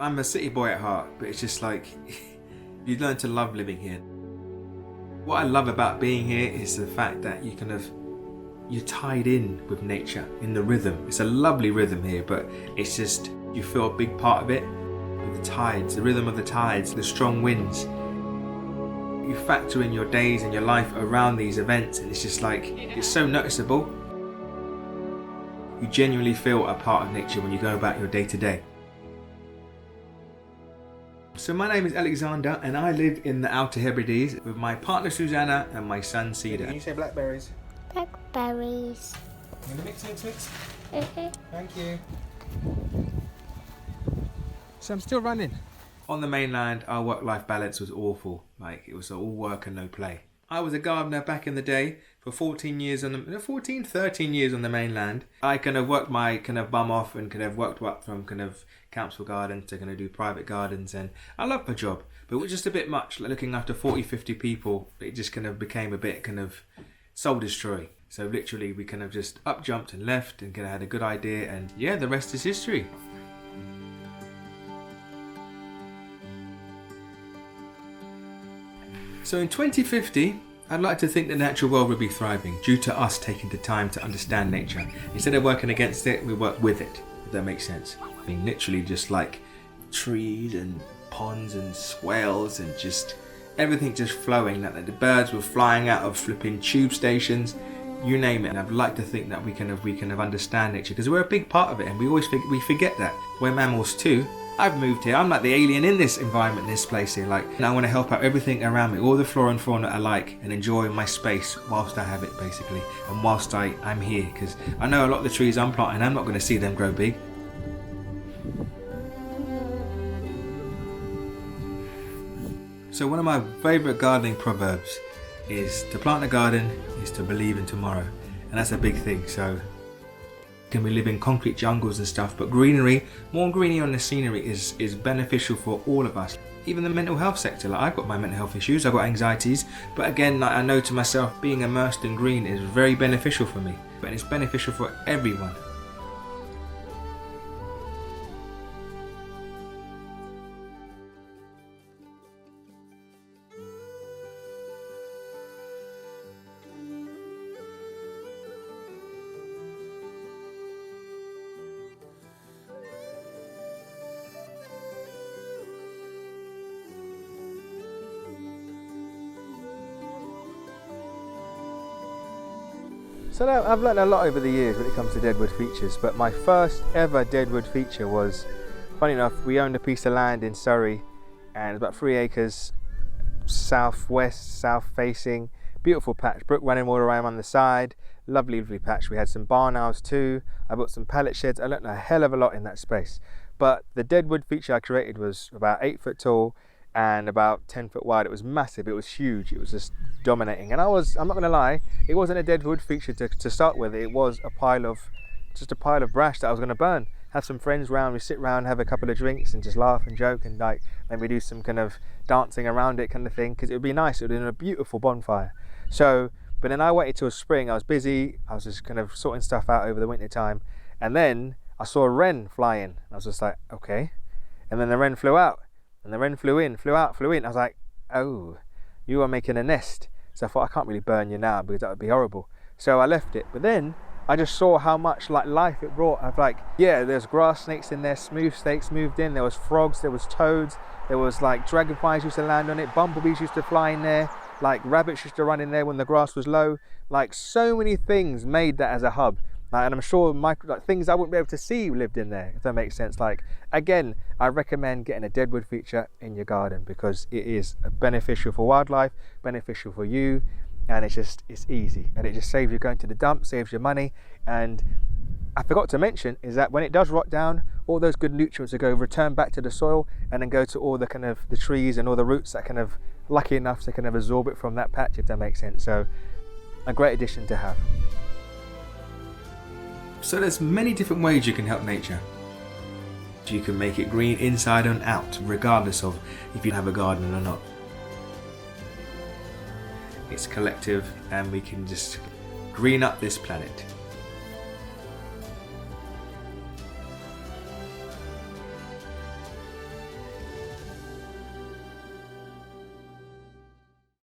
I'm a city boy at heart, but it's just like you learn to love living here. What I love about being here is the fact that you're tied in with nature, in the rhythm. It's a lovely rhythm here, but it's just, you feel a big part of it with the tides, the rhythm of the tides, the strong winds. You factor in your days and your life around these events, and it's just like, it's so noticeable. You genuinely feel a part of nature when you go about your day to day. So my name is Alexander and I live in the Outer Hebrides with my partner Susanna and my son Cedar. Can you say blackberries? Blackberries. You gonna mix? Mm-hmm. Thank you. So I'm still running. On the mainland, our work-life balance was awful. Like, it was all work and no play. I was a gardener back in the day for 13 years on the mainland. I kind of worked my bum off and kind of worked up from council gardens to do private gardens, and I loved my job, but it was just a bit much, like looking after 40-50 people. It just became a bit soul destroying. So literally we just up jumped and left and had a good idea, and yeah, the rest is history. So in 2050, I'd like to think the natural world would be thriving due to us taking the time to understand nature. Instead of working against it, we work with it, if that makes sense. I mean, literally just like trees and ponds and swales and just everything just flowing. Like the birds were flying out of flipping tube stations, you name it. And I'd like to think that we understand nature, because we're a big part of it, and we forget that. We're mammals too. I've moved here. I'm like the alien in this environment, in this place here. And I want to help out everything around me, all the flora and fauna I like, and enjoy my space whilst I have it, basically, and whilst I'm here, because I know a lot of the trees I'm planting, I'm not going to see them grow big. So one of my favourite gardening proverbs is to plant a garden is to believe in tomorrow, and that's a big thing. So can we live in concrete jungles and stuff, but greenery, more greenery on the scenery is beneficial for all of us. Even the mental health sector, like I've got my mental health issues, I've got anxieties, but again, like I know to myself, being immersed in green is very beneficial for me, but it's beneficial for everyone. So now, I've learned a lot over the years when it comes to deadwood features, but my first ever deadwood feature was, funny enough, we owned a piece of land in Surrey, and about 3 acres, southwest, south facing, beautiful patch, brook running all around on the side, lovely patch. We had some barn owls too, I built some pallet sheds. I learned a hell of a lot in that space. But the deadwood feature I created was about 8 foot tall and about 10 foot wide. It was massive, it was huge, it was just dominating. And I'm not gonna lie, it wasn't a deadwood feature to start with. It was just a pile of brash that I was gonna burn. Have some friends round, we sit round, have a couple of drinks and just laugh and joke, and like maybe do some dancing around it thing, because it would be nice. It would be a beautiful bonfire. So, but then I waited till spring. I was busy, I was just sorting stuff out over the winter time, and then I saw a wren flying. I was just like, okay. And then the wren flew out, and the wren flew in, flew out, flew in. I was like, oh, you are making a nest. So I thought, I can't really burn you now because that would be horrible. So I left it. But then I just saw how much life it brought. I've there's grass snakes in there, smooth snakes moved in, there was frogs, there was toads, there was dragonflies used to land on it, bumblebees used to fly in there, rabbits used to run in there when the grass was low. So many things made that as a hub. And I'm sure things I wouldn't be able to see lived in there, if that makes sense. Again, I recommend getting a deadwood feature in your garden because it is beneficial for wildlife, beneficial for you, and it's easy. And it just saves you going to the dump, saves your money. And I forgot to mention is that when it does rot down, all those good nutrients will return back to the soil and then go to all the the trees and all the roots that lucky enough to absorb it from that patch, if that makes sense. So a great addition to have. So there's many different ways you can help nature. You can make it green inside and out, regardless of if you have a garden or not. It's collective, and we can just green up this planet.